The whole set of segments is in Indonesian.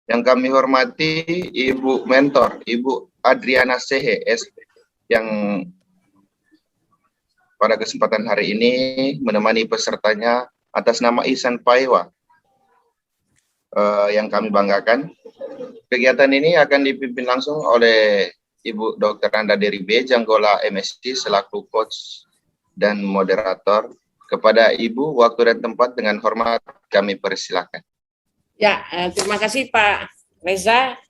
Yang kami hormati Ibu Mentor, Ibu Adriana Sehe, yang pada kesempatan hari ini menemani pesertanya atas nama Ihsan Paiwa, yang kami banggakan. Kegiatan ini akan dipimpin langsung oleh Ibu Dr. Anda Dery B. Janggola MSc selaku coach dan moderator. Kepada Ibu, waktu dan tempat dengan hormat kami persilakan. Ya, terima kasih Pak Reza.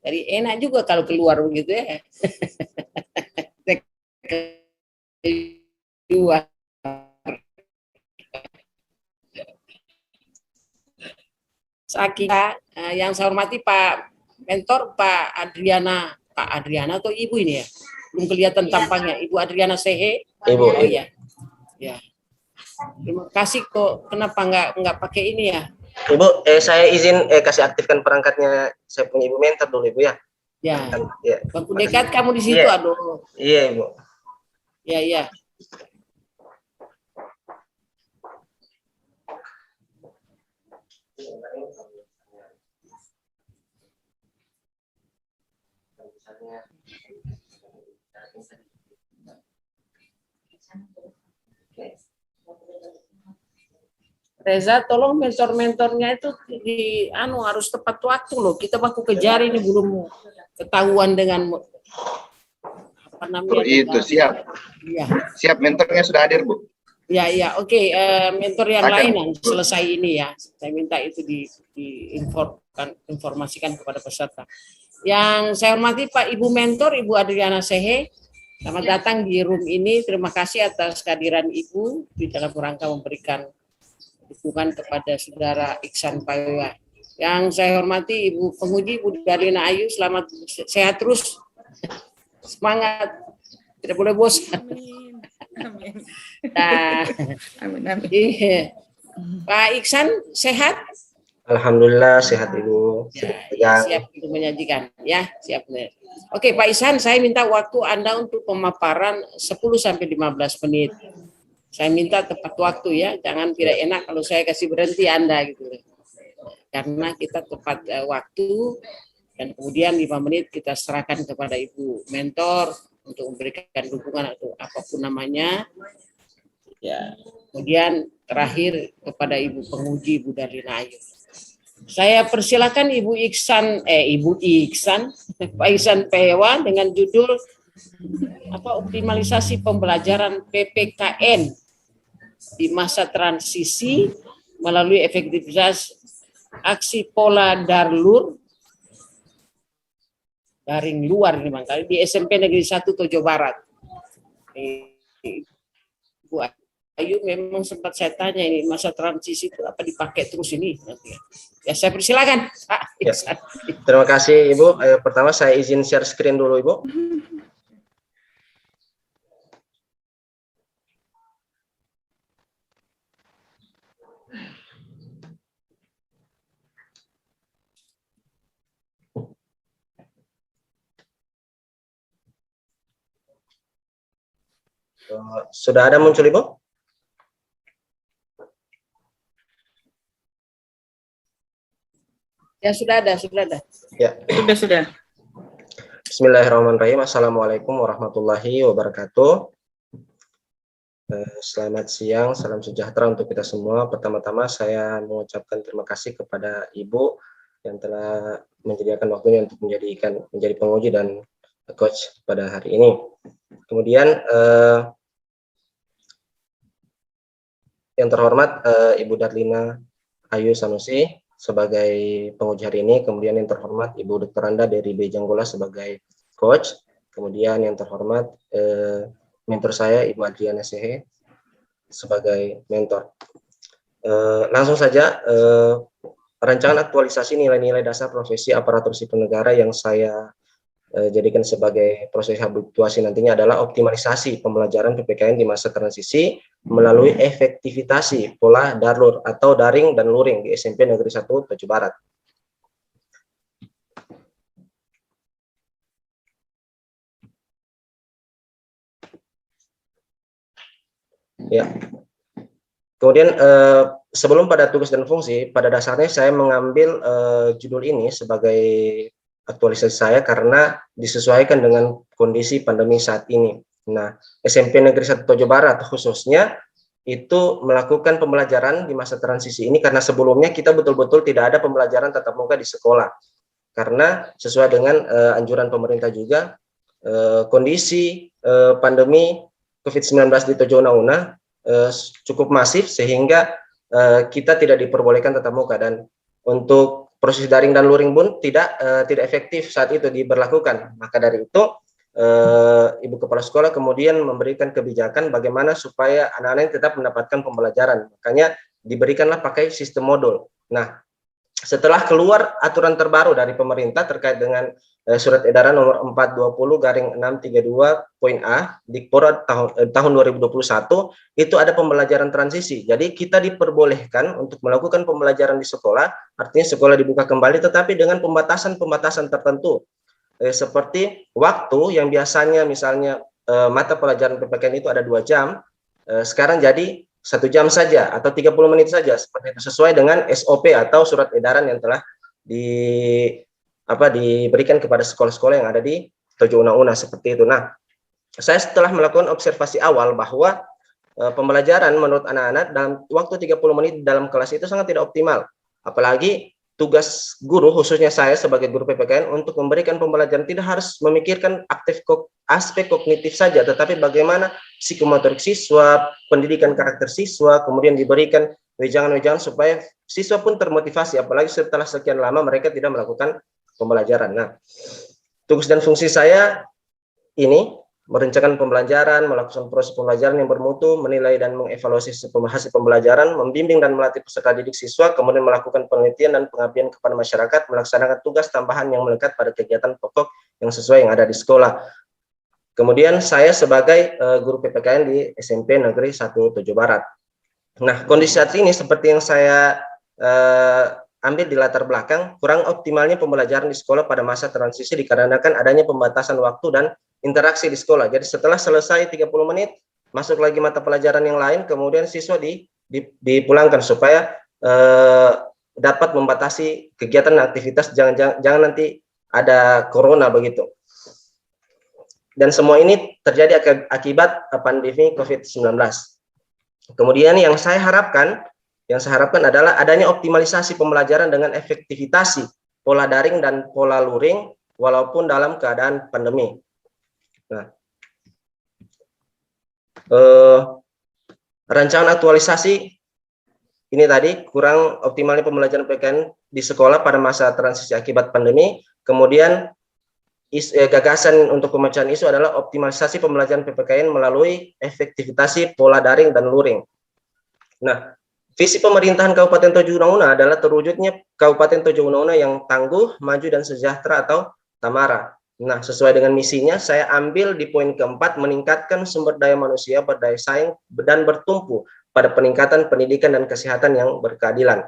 Jadi enak juga kalau keluar begitu ya. Yang saya hormati Pak Mentor, Pak Adriana atau Ibu ini ya? Belum kelihatan tampangnya. Ibu Adriana Sehe. Ibu. Oh iya. Ya. Terima kasih kok. Kenapa nggak pakai ini ya? Ibu, saya izin kasih aktifkan perangkatnya. Saya punya Ibu Mentor dulu, Ibu ya. Ya. Ya. Waktu dekat kamu di situ, Iya. aduh. Iya, Ibu. Ya, ya. Reza, tolong mentor-mentornya itu harus tepat waktu loh. Kita baku kejar ini belum ketahuan dengan apa namanya. Itu siap. Ya. Siap, mentornya sudah hadir, Bu. Ya, ya, oke. Mentor yang lain yang selesai ini ya. Saya minta itu diinformasikan kepada peserta. Yang saya hormati Pak Ibu Mentor, Ibu Adriana Sehe. Selamat datang di room ini. Terima kasih atas kehadiran Ibu di dalam rangka memberikan dukungan kepada saudara Ihsan Paiwa. Yang saya hormati Ibu Penguji, Ibu Darlina Ayu, selamat sehat terus. Semangat. Tidak boleh bosan. Amin. Nah, Amin, amin. Pak Ihsan sehat? Alhamdulillah sehat, Ibu. Ya, siap untuk menyajikan. Ya, siap. Oke, Pak Ihsan, saya minta waktu Anda untuk pemaparan 10-15 menit. Saya minta tepat waktu ya, jangan tidak enak kalau saya kasih berhenti Anda gitu. Karena kita tepat waktu dan kemudian 5 menit kita serahkan kepada Ibu Mentor untuk memberikan dukungan atau apapun namanya. Ya, kemudian terakhir kepada Ibu Penguji, Ibu Darlina Ayu. Saya persilakan Ibu Ihsan, Pak Ihsan Paiwa dengan judul optimalisasi pembelajaran PPKN di masa transisi melalui efektivitas aksi pola Darlur daring luar ini Bang, di SMP Negeri 1 Tojo Barat. Bu Ayu memang sempat saya tanya ini masa transisi itu apa dipakai terus ini? Ya saya persilakan. Ya. Terima kasih Ibu. Pertama saya izin share screen dulu Ibu. Sudah ada muncul Ibu? Ya sudah ada. Ya. Sudah. Bismillahirrahmanirrahim. Assalamualaikum warahmatullahi wabarakatuh. Selamat siang, salam sejahtera untuk kita semua. Pertama-tama saya mengucapkan terima kasih kepada Ibu yang telah menyediakan waktunya untuk menjadi penguji dan coach pada hari ini. Kemudian yang terhormat Ibu Darlina Ayu Sanusi sebagai penguji hari ini, kemudian yang terhormat Ibu Dr. Anda Dery B. Janggola sebagai coach, kemudian yang terhormat mentor saya Ibu Adriana Sehe sebagai mentor. Langsung saja, rancangan aktualisasi nilai-nilai dasar profesi aparatur sipil negara yang saya jadikan sebagai proses habituasi nantinya adalah optimalisasi pembelajaran PPKN di masa transisi melalui efektivitas pola Darlur atau daring dan luring di SMP Negeri 1 Tojo Barat. Ya. Kemudian sebelum pada tugas dan fungsi, pada dasarnya saya mengambil judul ini sebagai aktualisasi saya karena disesuaikan dengan kondisi pandemi saat ini. Nah, SMP Negeri 1 Tojo Barat khususnya itu melakukan pembelajaran di masa transisi ini karena sebelumnya kita betul-betul tidak ada pembelajaran tatap muka di sekolah. Karena sesuai dengan anjuran pemerintah juga, kondisi pandemi COVID-19 di Tojo Una cukup masif sehingga kita tidak diperbolehkan tatap muka, dan untuk proses daring dan luring pun tidak efektif saat itu diberlakukan. Maka dari itu Ibu Kepala Sekolah kemudian memberikan kebijakan bagaimana supaya anak-anak tetap mendapatkan pembelajaran. Makanya diberikanlah pakai sistem modul. Nah, setelah keluar aturan terbaru dari pemerintah terkait dengan surat edaran nomor 420/632.A Dikpor tahun 2021, itu ada pembelajaran transisi. Jadi kita diperbolehkan untuk melakukan pembelajaran di sekolah, artinya sekolah dibuka kembali tetapi dengan pembatasan-pembatasan tertentu. Seperti waktu yang biasanya misalnya mata pelajaran PPKN itu ada 2 jam, sekarang jadi 1 jam saja atau 30 menit saja, seperti itu, sesuai dengan SOP atau surat edaran yang telah diberikan kepada sekolah-sekolah yang ada di Tojo Una seperti itu. Nah, saya setelah melakukan observasi awal bahwa pembelajaran menurut anak-anak dalam waktu 30 menit dalam kelas itu sangat tidak optimal. Apalagi tugas guru, khususnya saya sebagai guru PPKN, untuk memberikan pembelajaran tidak harus memikirkan aspek kognitif saja, tetapi bagaimana psikomotorik siswa, pendidikan karakter siswa, kemudian diberikan wejangan-wejangan supaya siswa pun termotivasi, apalagi setelah sekian lama mereka tidak melakukan pembelajaran. Nah, tugas dan fungsi saya ini merencanakan pembelajaran, melakukan proses pembelajaran yang bermutu, menilai dan mengevaluasi hasil pembelajaran, membimbing dan melatih peserta didik siswa, kemudian melakukan penelitian dan pengabdian kepada masyarakat, melaksanakan tugas tambahan yang melekat pada kegiatan pokok yang sesuai yang ada di sekolah. Kemudian saya sebagai guru PPKN di SMP Negeri 1 Tojo Barat. Nah, kondisi saat ini seperti yang saya ambil di latar belakang, kurang optimalnya pembelajaran di sekolah pada masa transisi dikarenakan adanya pembatasan waktu dan interaksi di sekolah. Jadi setelah selesai 30 menit, masuk lagi mata pelajaran yang lain, kemudian siswa dipulangkan supaya dapat membatasi kegiatan dan aktivitas, jangan nanti ada corona begitu. Dan semua ini terjadi akibat pandemi COVID-19. Kemudian yang saya harapkan adalah adanya optimalisasi pembelajaran dengan efektivitas pola daring dan pola luring walaupun dalam keadaan pandemi. Nah, rancangan aktualisasi ini tadi kurang optimalnya pembelajaran PPKN di sekolah pada masa transisi akibat pandemi. Kemudian gagasan untuk pemecahan isu adalah optimalisasi pembelajaran PPKN melalui efektivitas pola daring dan luring. Nah, visi pemerintahan Kabupaten Tojo Una adalah terwujudnya Kabupaten Tojo Una yang tangguh, maju dan sejahtera atau TAMARA. Nah, sesuai dengan misinya, saya ambil di poin keempat, meningkatkan sumber daya manusia berdaya saing dan bertumpu pada peningkatan pendidikan dan kesehatan yang berkeadilan.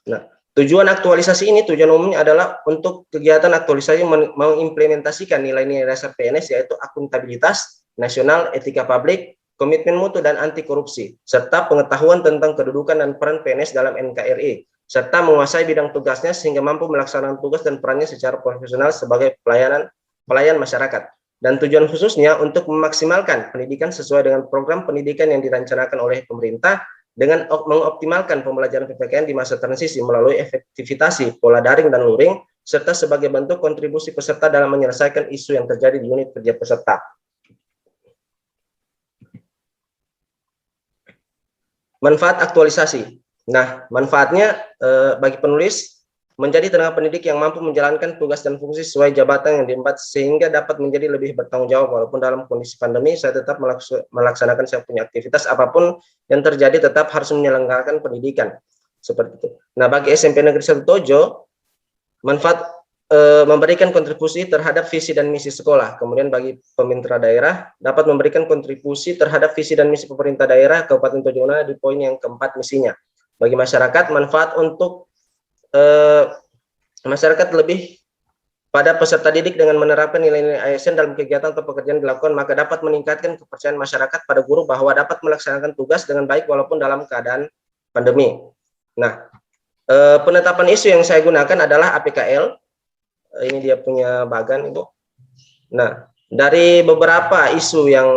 Nah, tujuan aktualisasi ini, tujuan umumnya adalah untuk kegiatan aktualisasi mengimplementasikan nilai-nilai dasar PNS, yaitu akuntabilitas nasional, etika publik, komitmen mutu dan anti korupsi, serta pengetahuan tentang kedudukan dan peran PNS dalam NKRI, serta menguasai bidang tugasnya sehingga mampu melaksanakan tugas dan perannya secara profesional sebagai pelayan masyarakat. Dan tujuan khususnya untuk memaksimalkan pendidikan sesuai dengan program pendidikan yang direncanakan oleh pemerintah dengan mengoptimalkan pembelajaran PPKN di masa transisi melalui efektivitas pola daring dan luring, serta sebagai bentuk kontribusi peserta dalam menyelesaikan isu yang terjadi di unit kerja peserta. Manfaat aktualisasi. Nah, manfaatnya bagi penulis menjadi tenaga pendidik yang mampu menjalankan tugas dan fungsi sesuai jabatan yang diembat sehingga dapat menjadi lebih bertanggung jawab walaupun dalam kondisi pandemi saya tetap melaksanakan saya punya aktivitas apapun yang terjadi tetap harus menyelenggarakan pendidikan seperti itu. Nah, bagi SMP Negeri 1 Tojo manfaat memberikan kontribusi terhadap visi dan misi sekolah. Kemudian bagi pemerintah daerah dapat memberikan kontribusi terhadap visi dan misi pemerintah daerah Kabupaten Tojo Una di poin yang keempat misinya. Bagi masyarakat manfaat untuk masyarakat lebih pada peserta didik dengan menerapkan nilai-nilai ASN dalam kegiatan atau pekerjaan dilakukan, maka dapat meningkatkan kepercayaan masyarakat pada guru bahwa dapat melaksanakan tugas dengan baik walaupun dalam keadaan pandemi. Nah, penetapan isu yang saya gunakan adalah APKL. Ini dia punya bagan, Ibu. Nah, dari beberapa isu yang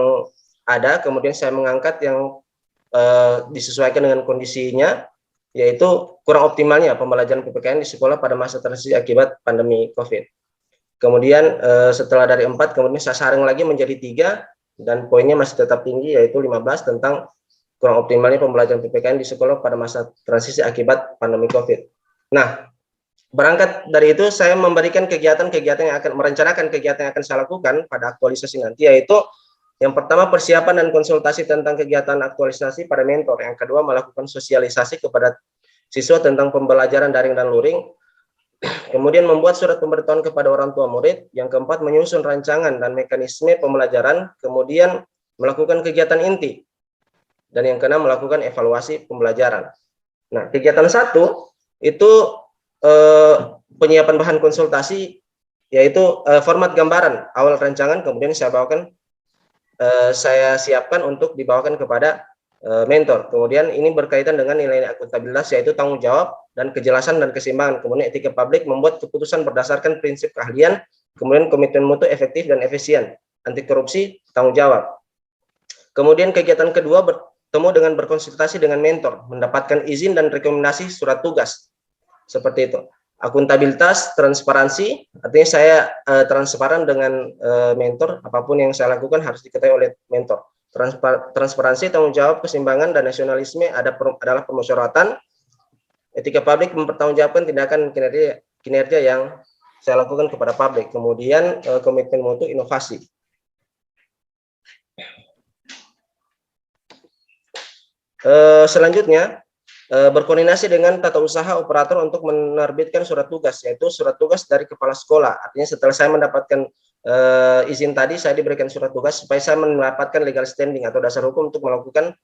ada, kemudian saya mengangkat yang disesuaikan dengan kondisinya, yaitu kurang optimalnya pembelajaran PPKN di sekolah pada masa transisi akibat pandemi COVID. Kemudian setelah dari 4, kemudian saya saring lagi menjadi 3, dan poinnya masih tetap tinggi, yaitu 15 tentang kurang optimalnya pembelajaran PPKN di sekolah pada masa transisi akibat pandemi COVID. Nah, berangkat dari itu, saya memberikan kegiatan-kegiatan yang akan merencanakan kegiatan yang akan saya lakukan pada aktualisasi nanti, yaitu yang pertama persiapan dan konsultasi tentang kegiatan aktualisasi pada mentor. Yang kedua melakukan sosialisasi kepada siswa tentang pembelajaran daring dan luring. Kemudian membuat surat pemberitahuan kepada orang tua murid. Yang keempat menyusun rancangan dan mekanisme pembelajaran. Kemudian melakukan kegiatan inti. Dan yang keenam melakukan evaluasi pembelajaran. Nah, kegiatan 1 itu penyiapan bahan konsultasi, yaitu format gambaran awal rancangan, kemudian saya siapkan untuk dibawakan kepada mentor. Kemudian ini berkaitan dengan nilai akuntabilitas, yaitu tanggung jawab dan kejelasan dan keseimbangan. Kemudian etika publik, membuat keputusan berdasarkan prinsip keahlian. Kemudian komitmen mutu efektif dan efisien, anti korupsi, tanggung jawab. Kemudian kegiatan kedua, bertemu dengan berkonsultasi dengan mentor, mendapatkan izin dan rekomendasi surat tugas. Seperti itu. Akuntabilitas, transparansi, artinya saya transparan dengan mentor, apapun yang saya lakukan harus diketahui oleh mentor. Transparansi, tanggung jawab, keseimbangan, dan nasionalisme adalah permusyawaratan. Etika publik, mempertanggungjawabkan tindakan kinerja yang saya lakukan kepada publik. Kemudian komitmen mutu, inovasi. Selanjutnya, berkoordinasi dengan tata usaha operator untuk menerbitkan surat tugas, yaitu surat tugas dari kepala sekolah. Artinya setelah saya mendapatkan izin tadi, saya diberikan surat tugas supaya saya mendapatkan legal standing atau dasar hukum untuk melakukan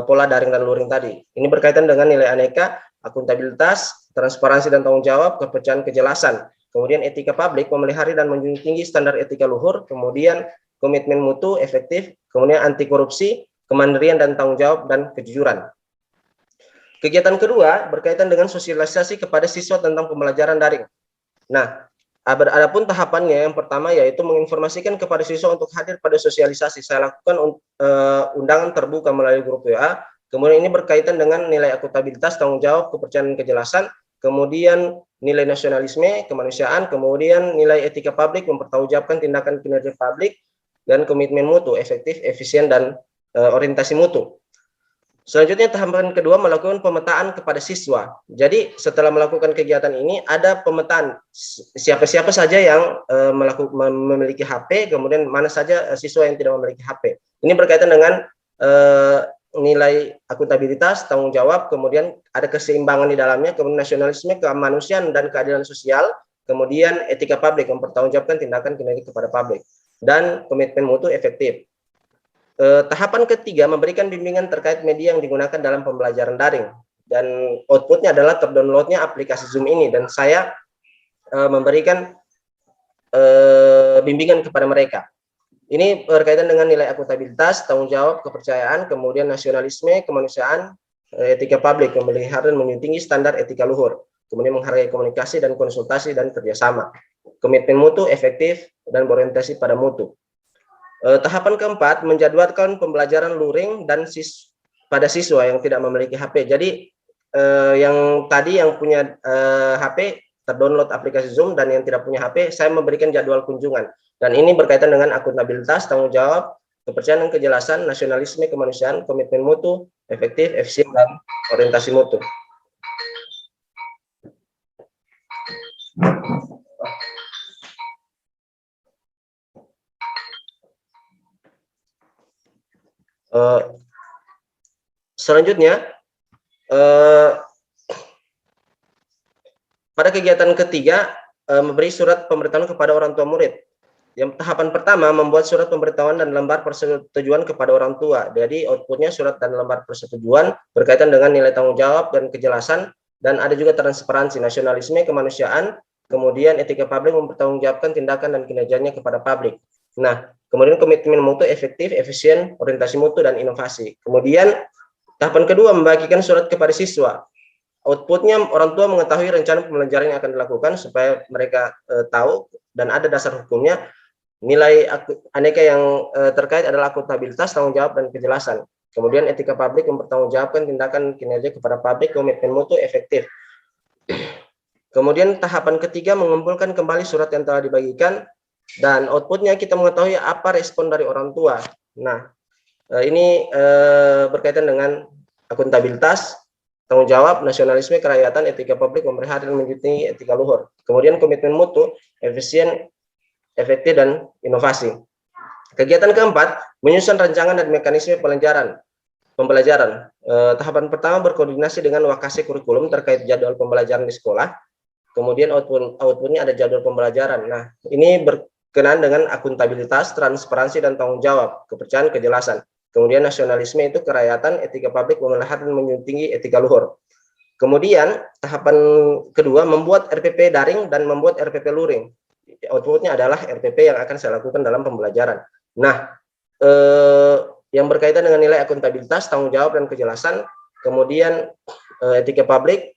pola daring dan luring tadi. Ini berkaitan dengan nilai aneka, akuntabilitas, transparansi dan tanggung jawab, kepercayaan, kejelasan. Kemudian etika publik, memelihara dan menjunjung tinggi standar etika luhur. Kemudian komitmen mutu, efektif. Kemudian anti korupsi, kemandirian dan tanggung jawab, dan kejujuran. Kegiatan kedua berkaitan dengan sosialisasi kepada siswa tentang pembelajaran daring. Nah, adapun tahapannya yang pertama yaitu menginformasikan kepada siswa untuk hadir pada sosialisasi. Saya lakukan undangan terbuka melalui grup WA. Kemudian ini berkaitan dengan nilai akuntabilitas, tanggung jawab, kepercayaan, kejelasan. Kemudian nilai nasionalisme, kemanusiaan. Kemudian nilai etika publik, mempertanggungjawabkan tindakan kinerja publik. Dan komitmen mutu, efektif, efisien, dan orientasi mutu. Selanjutnya tahapan kedua melakukan pemetaan kepada siswa. Jadi setelah melakukan kegiatan ini ada pemetaan siapa-siapa saja yang memiliki HP, kemudian mana saja siswa yang tidak memiliki HP. Ini berkaitan dengan nilai akuntabilitas, tanggung jawab, kemudian ada keseimbangan di dalamnya, kemudian nasionalisme, kemanusiaan dan keadilan sosial, kemudian etika publik, mempertanggungjawabkan tindakan kinerja kepada publik, dan komitmen mutu efektif. Tahapan ketiga memberikan bimbingan terkait media yang digunakan dalam pembelajaran daring, dan outputnya adalah terdownloadnya aplikasi Zoom ini, dan saya memberikan bimbingan kepada mereka. Ini berkaitan dengan nilai akuntabilitas, tanggung jawab, kepercayaan, kemudian nasionalisme, kemanusiaan, etika publik, memelihara dan menjunjung tinggi standar etika luhur, kemudian menghargai komunikasi dan konsultasi dan kerjasama, komitmen mutu, efektif, dan berorientasi pada mutu. Tahapan keempat, menjadwalkan pembelajaran luring dan pada siswa yang tidak memiliki HP. Jadi yang tadi yang punya HP terdownload aplikasi Zoom, dan yang tidak punya HP saya memberikan jadwal kunjungan. Dan ini berkaitan dengan akuntabilitas, tanggung jawab, kepercayaan dan kejelasan, nasionalisme, kemanusiaan, komitmen mutu, efektif, efisien, dan orientasi mutu. Selanjutnya, pada kegiatan ketiga, memberi surat pemberitahuan kepada orang tua murid. Yang tahapan pertama, membuat surat pemberitahuan dan lembar persetujuan kepada orang tua. Jadi outputnya surat dan lembar persetujuan berkaitan dengan nilai tanggung jawab dan kejelasan, dan ada juga transparansi, nasionalisme, kemanusiaan, kemudian etika publik, mempertanggungjawabkan tindakan dan kinerjanya kepada publik. Nah, kemudian komitmen mutu, efektif, efisien, orientasi mutu, dan inovasi. Kemudian tahapan kedua, membagikan surat kepada siswa. outputnya orang tua mengetahui rencana pembelajaran yang akan dilakukan supaya mereka tahu dan ada dasar hukumnya. Nilai aneka yang terkait adalah akuntabilitas, tanggung jawab, dan kejelasan. Kemudian etika publik mempertanggungjawabkan tindakan kinerja kepada publik, komitmen mutu, efektif. Kemudian tahapan ketiga mengumpulkan kembali surat yang telah dibagikan dan outputnya kita mengetahui apa respon dari orang tua. Nah, ini berkaitan dengan akuntabilitas, tanggung jawab, nasionalisme, kerakyatan, etika publik, memelihara dan menjunjung etika luhur. Kemudian komitmen mutu, efisien, efektif, dan inovasi. Kegiatan keempat, menyusun rancangan dan mekanisme pembelajaran. Tahapan pertama berkoordinasi dengan wakase kurikulum terkait jadwal pembelajaran di sekolah. Kemudian outputnya ada jadwal pembelajaran. Nah, ini berkenaan dengan akuntabilitas, transparansi, dan tanggung jawab, kepercayaan, kejelasan. Kemudian nasionalisme itu kerakyatan, etika publik, memelihara dan menjunjung tinggi etika luhur. Kemudian tahapan kedua membuat RPP daring dan membuat RPP luring. Outputnya adalah RPP yang akan saya lakukan dalam pembelajaran. Nah, yang berkaitan dengan nilai akuntabilitas, tanggung jawab, dan kejelasan, kemudian etika publik,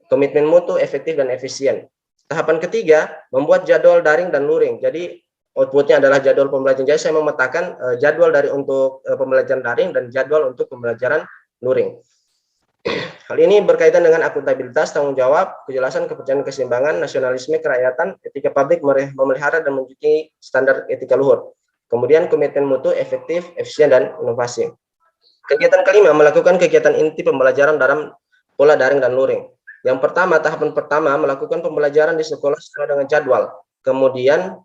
komitmen mutu, efektif, dan efisien. Tahapan ketiga membuat jadwal daring dan luring. Jadi outputnya adalah jadwal pembelajaran. Jadi saya memetakan jadwal untuk pembelajaran daring dan jadwal untuk pembelajaran luring. Hal ini berkaitan dengan akuntabilitas, tanggung jawab, kejelasan, kepercayaan, keseimbangan, nasionalisme, kerakyatan, etika publik, memelihara dan menjunjung standar etika luhur. Kemudian komitmen mutu, efektif, efisien, dan inovasi. Kegiatan kelima melakukan kegiatan inti pembelajaran dalam pola daring dan luring. Yang pertama, tahapan pertama melakukan pembelajaran di sekolah sesuai dengan jadwal. Kemudian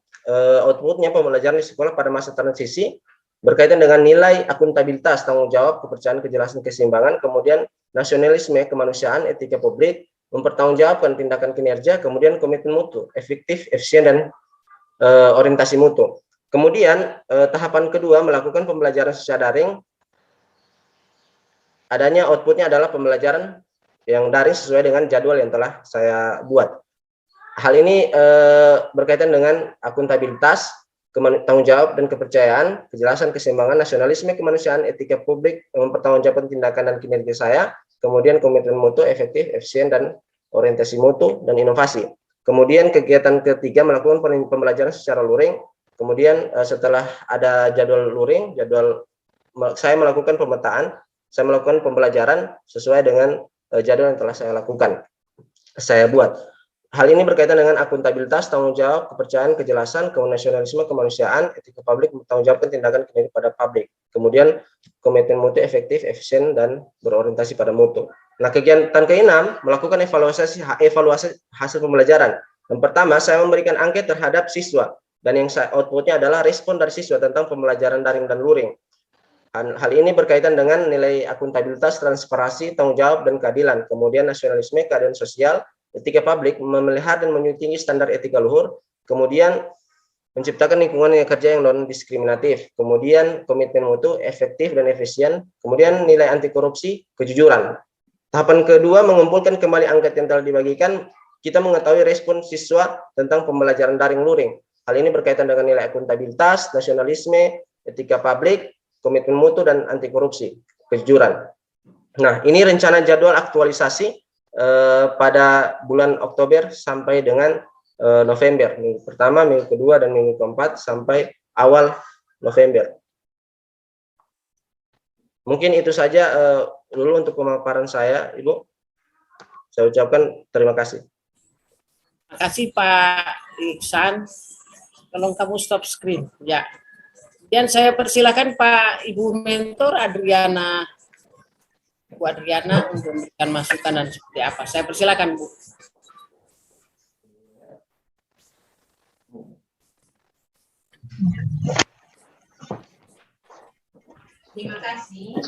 outputnya pembelajaran di sekolah pada masa transisi berkaitan dengan nilai akuntabilitas, tanggung jawab, kepercayaan, kejelasan, keseimbangan, kemudian nasionalisme, kemanusiaan, etika publik, mempertanggungjawabkan tindakan kinerja, kemudian komitmen mutu, efektif, efisien, dan orientasi mutu. Kemudian tahapan kedua melakukan pembelajaran secara daring. Adanya outputnya adalah pembelajaran yang daring sesuai dengan jadwal yang telah saya buat. Hal ini berkaitan dengan akuntabilitas, tanggung jawab dan kepercayaan, kejelasan, keseimbangan, nasionalisme, kemanusiaan, etika publik, mempertanggungjawabkan tindakan dan kinerja saya, kemudian komitmen mutu, efektif, efisien, dan orientasi mutu, dan inovasi. Kemudian kegiatan ketiga melakukan pembelajaran secara luring. Kemudian setelah ada jadwal luring, saya melakukan pemetaan, saya melakukan pembelajaran sesuai dengan jadwal yang telah saya buat. Hal ini berkaitan dengan akuntabilitas, tanggung jawab, kepercayaan, kejelasan, nasionalisme, kemanusiaan, etika publik, bertanggung jawabkan tindakan kinerja pada publik. Kemudian komitmen mutu, efektif, efisien, dan berorientasi pada mutu. Nah, kegiatan keenam melakukan evaluasi hasil pembelajaran. Yang pertama, saya memberikan angket terhadap siswa dan yang outputnya adalah respon dari siswa tentang pembelajaran daring dan luring. Hal ini berkaitan dengan nilai akuntabilitas, transparansi, tanggung jawab, dan keadilan. Kemudian nasionalisme, keadilan sosial, etika publik, memelihara dan menjunjung tinggi standar etika luhur, kemudian menciptakan lingkungan kerja yang non-diskriminatif, kemudian komitmen mutu, efektif dan efisien, kemudian nilai anti korupsi, kejujuran. Tahapan kedua mengumpulkan kembali angket yang telah dibagikan, kita mengetahui respon siswa tentang pembelajaran daring luring. Hal ini berkaitan dengan nilai akuntabilitas, nasionalisme, etika publik, komitmen mutu, dan anti korupsi, kejujuran. Nah, ini rencana jadwal aktualisasi pada bulan Oktober sampai dengan November, minggu pertama, minggu kedua, dan minggu keempat sampai awal November. Mungkin itu saja dulu untuk pemaparan saya, Ibu. Saya ucapkan terima kasih. Terima kasih Pak Iksan. Tolong kamu stop screen. Ya. Dan saya persilakan Pak Ibu Mentor Adriana. Bu Adriana untuk memberikan masukan dan seperti apa. Saya persilakan Bu.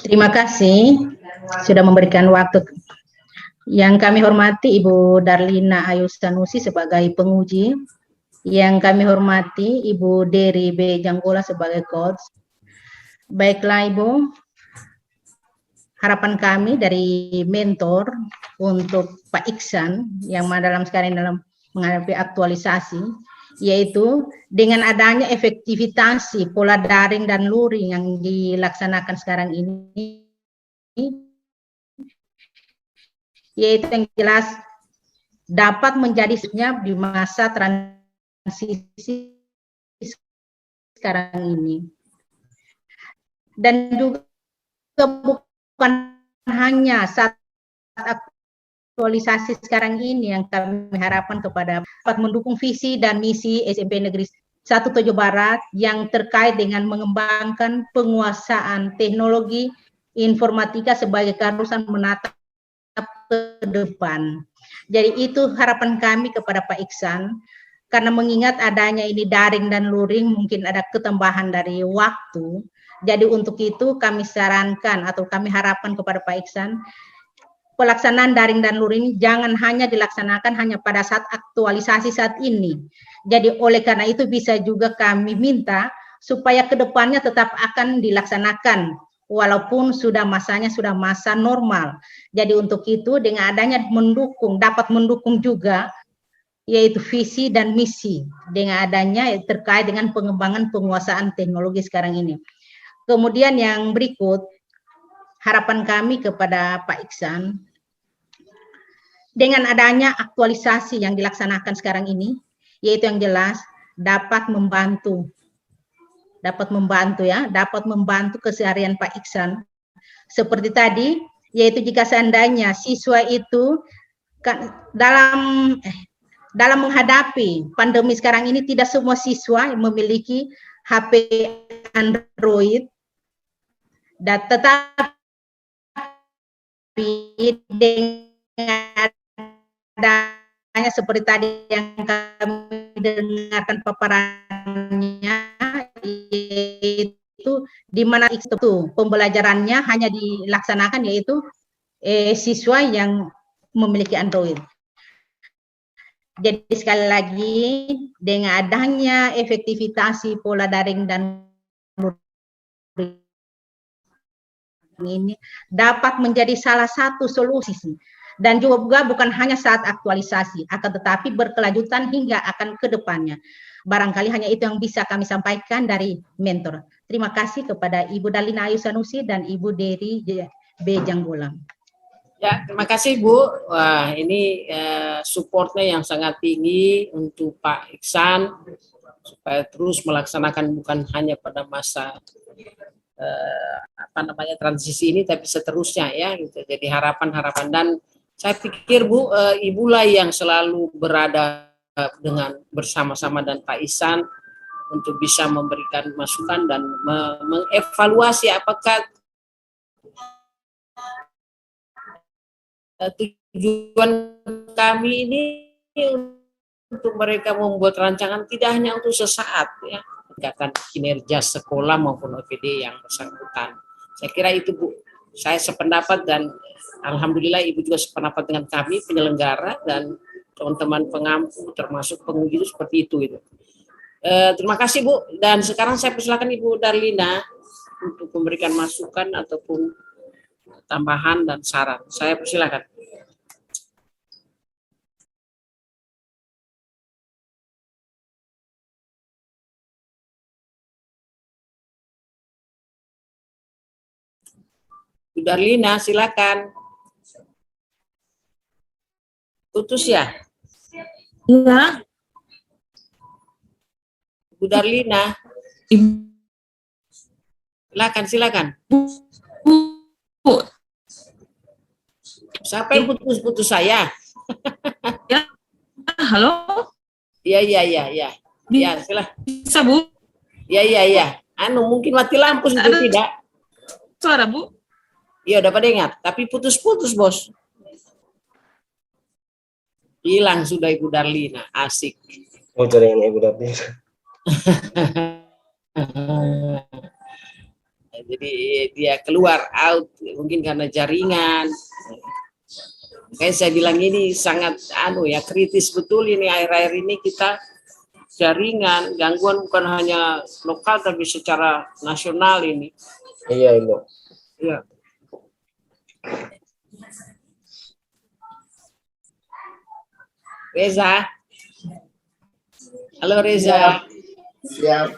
Terima kasih sudah memberikan waktu. Yang kami hormati Ibu Darlina Ayu Sanusi sebagai penguji. Yang kami hormati Ibu Deri B. Janggola sebagai coach. Baiklah Ibu, harapan kami dari mentor untuk Pak Iksan yang dalam sekarang dalam menghadapi aktualisasi, yaitu dengan adanya efektivitas pola daring dan luring yang dilaksanakan sekarang ini, yaitu yang jelas dapat menjadi di masa transisi sekarang ini. Dan juga bukan hanya saat aktualisasi sekarang ini yang kami harapkan kepada dapat mendukung visi dan misi SMP Negeri 1 Tojo Barat yang terkait dengan mengembangkan penguasaan teknologi informatika sebagai keharusan menatap ke depan. Jadi itu harapan kami kepada Pak Iksan, karena mengingat adanya ini daring dan luring mungkin ada ketambahan dari waktu. Jadi untuk itu kami sarankan atau kami harapkan kepada Pak Iksan, pelaksanaan daring dan luring jangan hanya dilaksanakan hanya pada saat aktualisasi saat ini. Jadi oleh karena itu bisa juga kami minta supaya kedepannya tetap akan dilaksanakan walaupun sudah masanya sudah masa normal. Jadi untuk itu dengan adanya dapat mendukung juga yaitu visi dan misi dengan adanya terkait dengan pengembangan penguasaan teknologi sekarang ini. Kemudian yang berikut, harapan kami kepada Pak Iksan, dengan adanya aktualisasi yang dilaksanakan sekarang ini, yaitu yang jelas dapat membantu keseharian Pak Iksan. Seperti tadi, yaitu jika seandainya siswa itu dalam menghadapi pandemi sekarang ini tidak semua siswa memiliki HP Android, dan tetapi dengan adanya seperti tadi yang kami dengarkan paparannya, yaitu di mana itu pembelajarannya hanya dilaksanakan yaitu siswa yang memiliki Android. Jadi sekali lagi dengan adanya efektivitas pola daring dan ini dapat menjadi salah satu solusi dan juga bukan hanya saat aktualisasi akan tetapi berkelanjutan hingga akan ke depannya. Barangkali hanya itu yang bisa kami sampaikan dari mentor. Terima kasih kepada Ibu Darlina Ayu Sanusi dan Ibu Dery B. Janggola. Ya, terima kasih Bu. Wah, ini supportnya yang sangat tinggi untuk Pak Iksan supaya terus melaksanakan bukan hanya pada masa transisi ini tapi seterusnya ya gitu. Jadi harapan dan saya pikir Bu, Ibulah yang selalu berada bersama-sama dan Pak Iksan untuk bisa memberikan masukan dan mengevaluasi apakah tujuan kami ini untuk mereka membuat rancangan tidak hanya untuk sesaat ya, meningkatkan kinerja sekolah maupun OPD yang bersangkutan. Saya kira itu Bu, saya sependapat dan alhamdulillah Ibu juga sependapat dengan kami penyelenggara dan teman-teman pengampu termasuk penguji itu seperti itu. Terima kasih Bu, dan sekarang saya persilakan Ibu Darlina untuk memberikan masukan ataupun tambahan dan saran. Saya persilakan. Bu Darlina, silakan. Putus ya? Iya. Bu Darlina. Silakan. Bu. Siapa yang putus saya? Ya, halo? Iya. Ya, silakan. Bisa, Bu? Iya. Mungkin mati lampu sudah tidak. Suara, Bu? Iya, udah pada ingat. Tapi putus-putus, Bos. Hilang sudah Ibu Darlina. Asik. Oh, jaringan Ibu Darlina. Jadi dia keluar out mungkin karena jaringan. Kayak saya bilang ini sangat kritis betul ini akhir-akhir ini kita jaringan gangguan bukan hanya lokal tapi secara nasional ini. Iya Ibu. Iya. Reza. Halo Reza. Siap.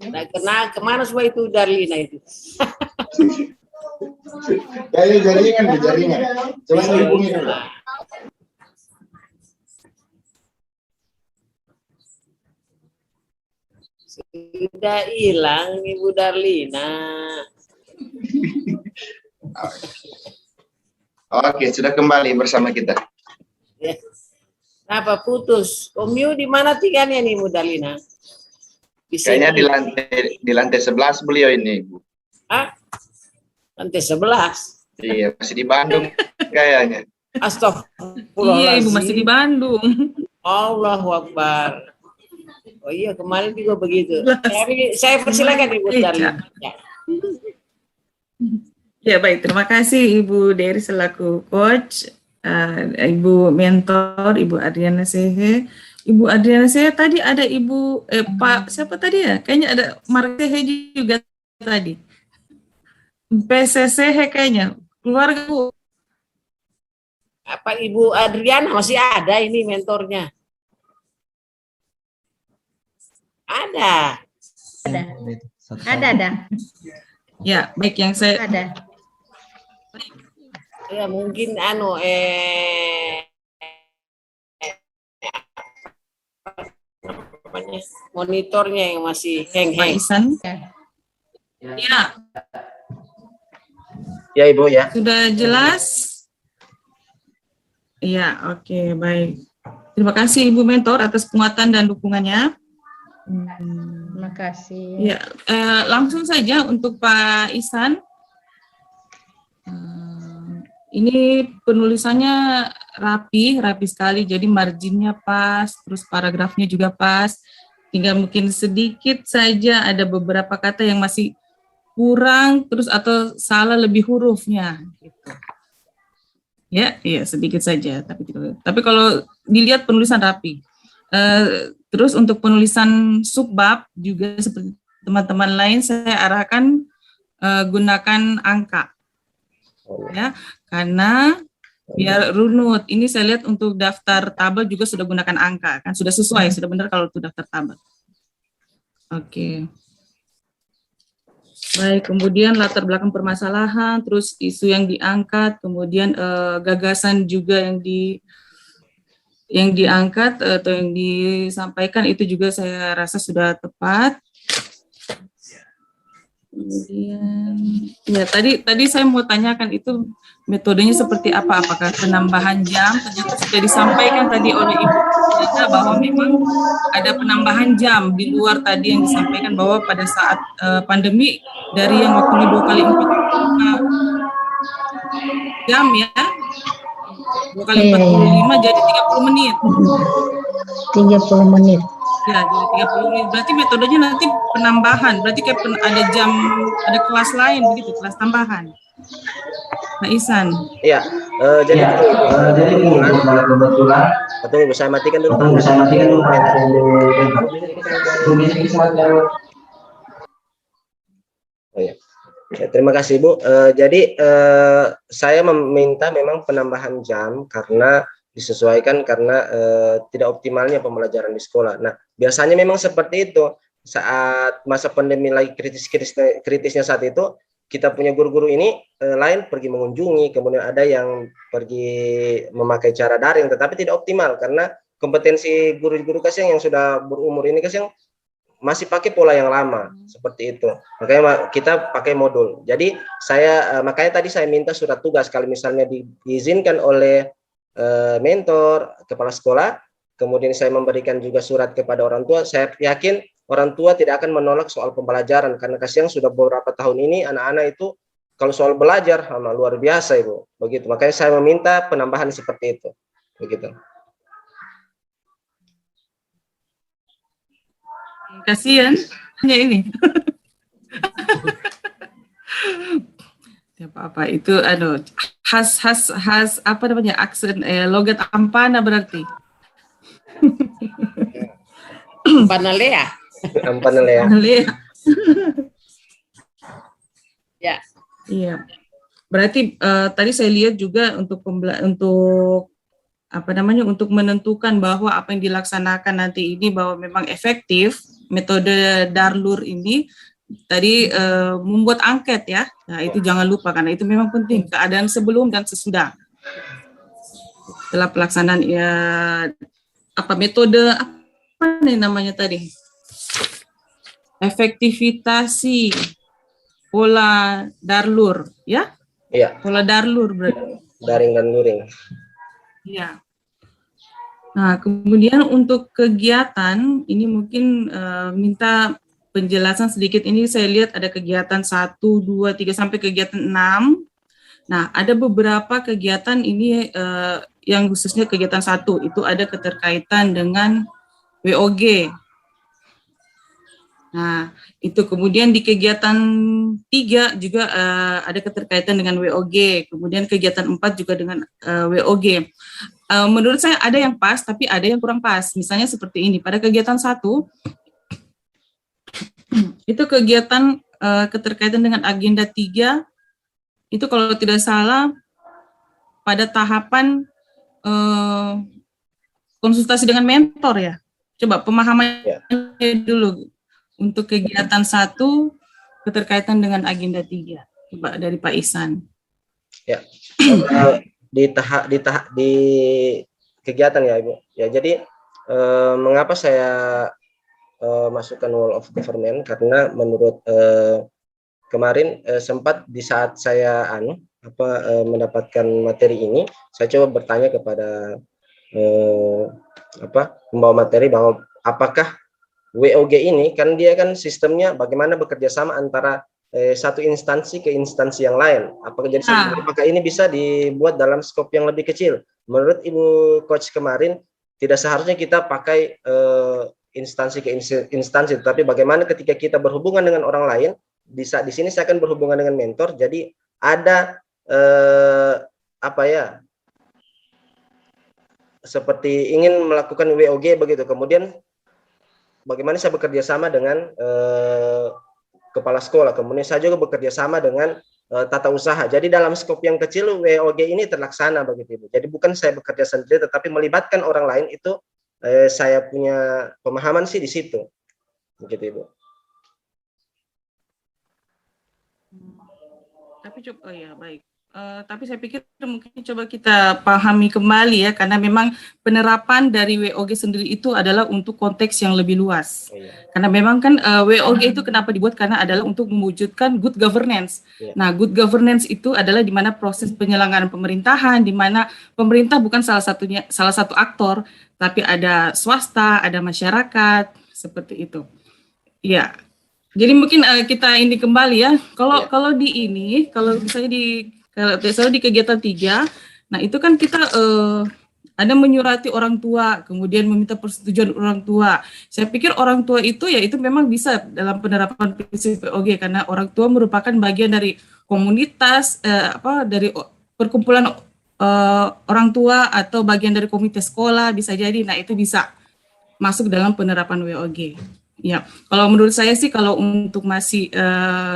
Nah, kemana semua itu Darlina itu? Kayaknya jaringan, jaringan. Coba saya hubungi dulu. Sudah hilang Ibu Darlina. Oke, sudah kembali bersama kita. Ya. Kenapa putus? Komyu di mana tinggalnya nih Ibu Darlina? Kayaknya di lantai 11 beliau ini, Ibu. Ah, lantai 11. Iya, masih di Bandung kayaknya. Astagfirullahaladzim. Iya, Ibu masih di Bandung. Allahu Akbar. Oh iya, kemarin juga begitu. Saya persilakan Ibu Darlina. Ya. Ya baik, terima kasih Ibu Dery selaku coach, Ibu mentor, Ibu Adriana Sehe. Ibu Adriana Sehe tadi ada Ibu Pak siapa tadi ya? Kayaknya ada Markehe juga tadi. PCC kayaknya keluarga Bu. Apa Ibu Adriana masih ada ini mentornya? Ada. Ada. Ya, baik yang saya Ada. Ya mungkin monitornya yang masih Pak hang-hang. Isan. Ya. Ya, Ya Ibu ya. sudah jelas? Ya, oke, baik. Terima kasih Ibu Mentor atas penguatan dan dukungannya. Terima kasih. Ya, langsung saja untuk Pak Isan. Ini penulisannya rapi sekali, jadi marginnya pas, terus paragrafnya juga pas. Tinggal mungkin sedikit saja ada beberapa kata yang masih kurang, terus atau salah lebih hurufnya. Gitu. Ya, iya sedikit saja. Tapi kalau dilihat penulisan rapi. Terus untuk penulisan subbab juga seperti teman-teman lain saya arahkan gunakan angka. Ya, karena biar runut. Ini saya lihat untuk daftar tabel juga sudah gunakan angka, kan sudah sesuai, sudah benar kalau itu daftar tabel. Oke. Baik, kemudian latar belakang permasalahan, terus isu yang diangkat, kemudian gagasan juga yang diangkat atau yang disampaikan itu juga saya rasa sudah tepat. Kemudian, ya tadi saya mau tanyakan itu metodenya seperti apa? Apakah penambahan jam? Ternyata sudah disampaikan tadi oleh Ibu ternyata bahwa memang ada penambahan jam di luar tadi yang disampaikan bahwa pada saat pandemi dari yang waktunya 2 kali 4 jam ya, 2 kali 45 jadi 30 menit. 30 menit. Ya, jadi 30 menit. Berarti metodenya nanti penambahan. Berarti kayak ada jam, ada kelas lain begitu, kelas tambahan. Pak Isan. Iya, jadi kebetulan. Atau Ibu saya matikan dulu. Oh, ya. Ya, terima kasih Bu. Jadi saya meminta memang penambahan jam karena disesuaikan karena tidak optimalnya pembelajaran di sekolah. Nah, biasanya memang seperti itu. Saat masa pandemi lagi kritisnya saat itu, kita punya guru-guru ini lain pergi mengunjungi, kemudian ada yang pergi memakai cara daring, tetapi tidak optimal karena kompetensi guru-guru kasih yang sudah berumur ini kasih yang masih pakai pola yang lama seperti itu. Makanya kita pakai modul. Jadi makanya tadi saya minta surat tugas kalau misalnya diizinkan oleh mentor, kepala sekolah, kemudian saya memberikan juga surat kepada orang tua. Saya yakin orang tua tidak akan menolak soal pembelajaran karena kasihan sudah beberapa tahun ini anak-anak itu kalau soal belajar luar biasa Ibu. Begitu. Makanya saya meminta penambahan seperti itu. Begitu. Kasihan hanya ini. Ya apa itu khas apa namanya aksen logat Ampana berarti. Panalea. Ampanelea. Ya. Iya. Berarti tadi saya lihat juga untuk untuk menentukan bahwa apa yang dilaksanakan nanti ini bahwa memang efektif metode Darlur ini tadi membuat angket ya. Nah, itu jangan lupa karena itu memang penting, keadaan sebelum dan sesudah. Setelah pelaksanaan ya apa metode apa nih namanya tadi? Efektivitasi pola Darlur ya? Iya, Pola Darlur berarti. daring dan luring. Iya. Nah, kemudian untuk kegiatan ini mungkin minta penjelasan sedikit. Ini saya lihat ada kegiatan 1, 2, 3 sampai kegiatan 6. Nah, ada beberapa kegiatan ini yang khususnya kegiatan 1 itu ada keterkaitan dengan WOG. Nah, itu kemudian di kegiatan 3 juga ada keterkaitan dengan WOG. Kemudian kegiatan 4 juga dengan WOG. Menurut saya ada yang pas, tapi ada yang kurang pas. Misalnya seperti ini, pada kegiatan 1, itu kegiatan keterkaitan dengan agenda 3, itu kalau tidak salah pada tahapan konsultasi dengan mentor ya. Coba pemahamannya dulu untuk kegiatan 1 keterkaitan dengan agenda 3. Coba dari Pak Ihsan. Ya. Di kegiatan ya Ibu. Ya, jadi mengapa saya masukkan Wall of Government, karena menurut kemarin sempat di saat saya mendapatkan materi ini, saya coba bertanya kepada pembawa materi bahwa apakah WOG ini kan dia kan sistemnya bagaimana bekerja sama antara satu instansi ke instansi yang lain. Apakah ini bisa dibuat dalam skop yang lebih kecil? Menurut Ibu Coach kemarin, tidak seharusnya kita pakai instansi ke instansi, tapi bagaimana ketika kita berhubungan dengan orang lain, di sini saya akan berhubungan dengan mentor, jadi ada seperti ingin melakukan WOG begitu, kemudian bagaimana saya bekerja sama dengan kepala sekolah, kemudian saya juga bekerja sama dengan tata usaha. Jadi dalam skop yang kecil WOG ini terlaksana begitu Ibu. Jadi bukan saya bekerja sendiri, tetapi melibatkan orang lain, itu saya punya pemahaman sih di situ, begitu Ibu. Tapi coba, baik. Tapi saya pikir mungkin coba kita pahami kembali ya, karena memang penerapan dari WOG sendiri itu adalah untuk konteks yang lebih luas. Karena memang kan WOG itu kenapa dibuat, karena adalah untuk mewujudkan good governance. Nah, good governance itu adalah di mana proses penyelenggaraan pemerintahan, di mana pemerintah bukan salah satu aktor, tapi ada swasta, ada masyarakat, seperti itu. Ya. Jadi mungkin kita ini kembali ya. Kalau misalnya di kegiatan 3, nah itu kan kita ada menyurati orang tua, kemudian meminta persetujuan orang tua. Saya pikir orang tua itu ya itu memang bisa dalam penerapan prinsip WOG, karena orang tua merupakan bagian dari komunitas dari perkumpulan orang tua atau bagian dari komite sekolah bisa jadi. Nah, itu bisa masuk dalam penerapan WOG. Ya, kalau menurut saya sih kalau untuk masih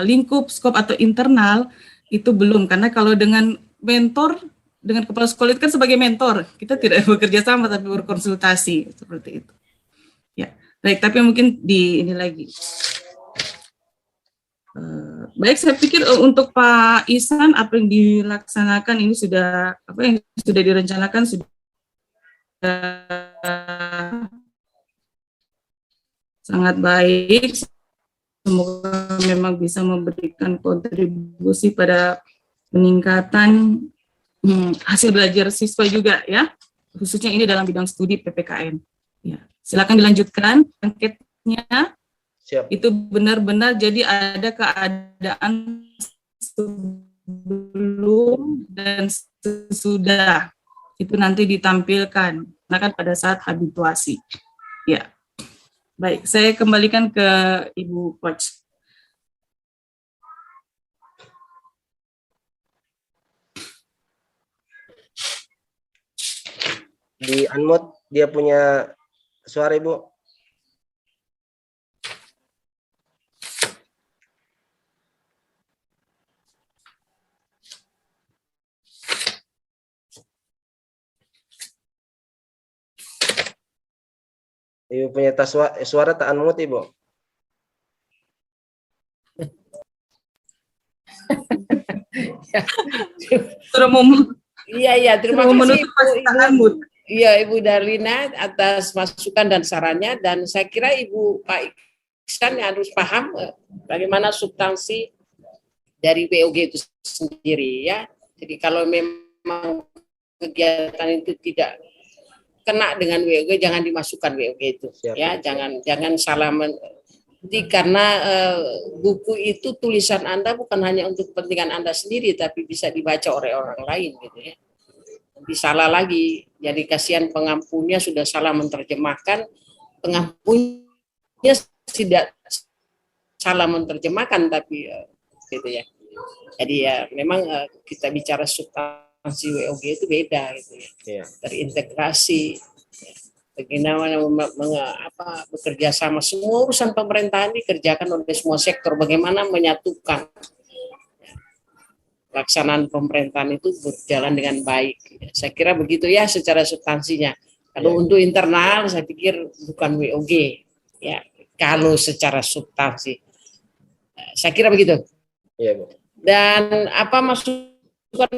lingkup, skop atau internal itu belum, karena kalau dengan mentor, dengan kepala sekolah itu kan sebagai mentor, kita tidak bekerja sama tapi berkonsultasi seperti itu. Ya, baik, tapi mungkin di ini lagi. Baik, saya pikir untuk Pak Ihsan apa yang dilaksanakan ini sudah direncanakan sudah sangat baik. Semoga memang bisa memberikan kontribusi pada peningkatan hasil belajar siswa juga ya, khususnya ini dalam bidang studi PPKN. Ya, silakan dilanjutkan angketnya. Siap. Itu benar-benar jadi ada keadaan sebelum dan sesudah, itu nanti ditampilkan, nah kan pada saat habituasi. Ya. Baik, saya kembalikan ke Ibu Coach. Di unmute dia punya suara Ibu. Ibu punya suara tak unmute Ibu. Ya. Sudah mau Iya, terima sudah mau kasih menutup pasangan, Bu. Iya, Ibu Darlina atas masukan dan sarannya, dan saya kira Pak Iksan harus paham bagaimana substansi dari WOG itu sendiri ya. Jadi kalau memang kegiatan itu tidak kena dengan WOG, jangan dimasukkan WOG itu. Siap. Ya, jangan salah karena buku itu tulisan Anda bukan hanya untuk kepentingan Anda sendiri, tapi bisa dibaca oleh orang lain gitu ya. Nanti salah lagi, jadi kasihan pengampunya sudah salah menerjemahkan, pengampunya tidak salah menerjemahkan, tapi gitu ya. Jadi ya memang kita bicara substansi WOG itu beda gitu ya. Iya. Terintegrasi, bagaimana bekerja sama, semua urusan pemerintahan dikerjakan oleh semua sektor, bagaimana menyatukan pelaksanaan pemerintahan itu berjalan dengan baik. Saya kira begitu ya secara substansinya. Kalau untuk internal saya pikir bukan WOG ya, kalau secara substansi. Saya kira begitu. Iya, Bu. Dan apa masukan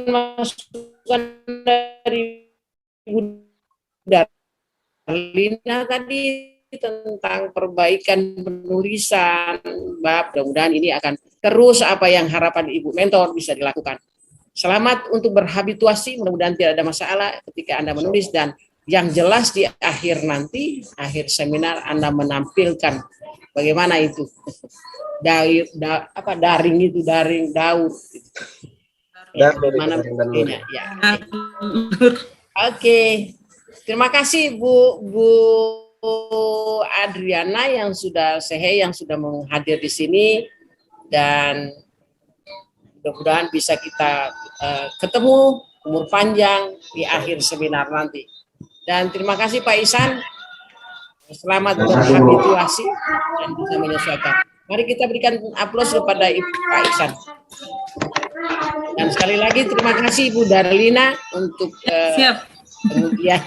dari Ibu Darlina tadi tentang perbaikan penulisan bab, mudah-mudahan ini akan terus apa yang harapan Ibu Mentor bisa dilakukan. Selamat untuk berhabituasi, mudah-mudahan tidak ada masalah ketika Anda menulis, dan yang jelas di akhir nanti, akhir seminar Anda menampilkan bagaimana itu daring daur mana buktinya ya. Oke. Terima kasih Bu Adriana yang sudah menghadir di sini, dan mudah-mudahan bisa kita ketemu umur panjang di akhir seminar nanti. Dan terima kasih Pak Ihsan, selamat berhabituasi dan bisa menyesuaikan. Mari kita berikan aplaus kepada Pak Ihsan. Dan sekali lagi terima kasih Ibu Darlina untuk kemudian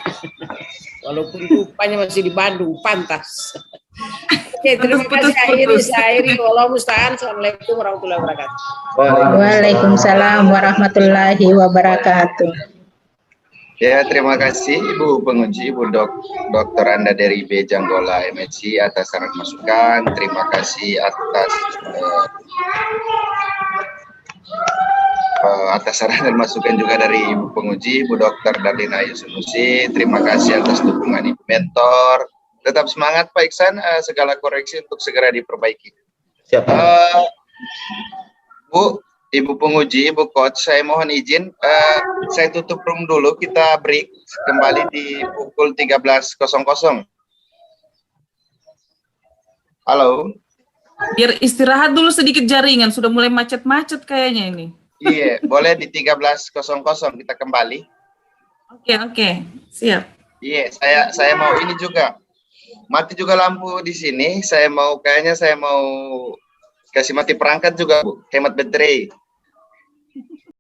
walaupun rupanya masih di Bandung, pantas. Oke, terima kasih. Akhiri. Wallahu musta'an. Assalamualaikum warahmatullahi wabarakatuh. Waalaikumsalam warahmatullahi wabarakatuh. Ya, terima kasih Ibu Penguji, Ibu Dr. Anda dari B. Janggola MSc atas saran masukan. Terima kasih atas saran dan masukan juga dari Ibu Penguji, Ibu Dr. Darlina Yusunusi. Terima kasih atas dukungan Ibu Mentor. Tetap semangat Pak Iksan, segala koreksi untuk segera diperbaiki. Siap. Bu, Ibu Penguji, Ibu Coach, saya mohon izin, saya tutup room dulu, kita break kembali di pukul 13.00. Halo? Biar istirahat dulu sedikit jaringan, sudah mulai macet-macet kayaknya ini. Iya, boleh di 13.00 kita kembali. Oke, siap. Iya, saya mau ini juga. Mati juga lampu di sini, saya mau kasih mati perangkat juga, Bu. Hemat baterai.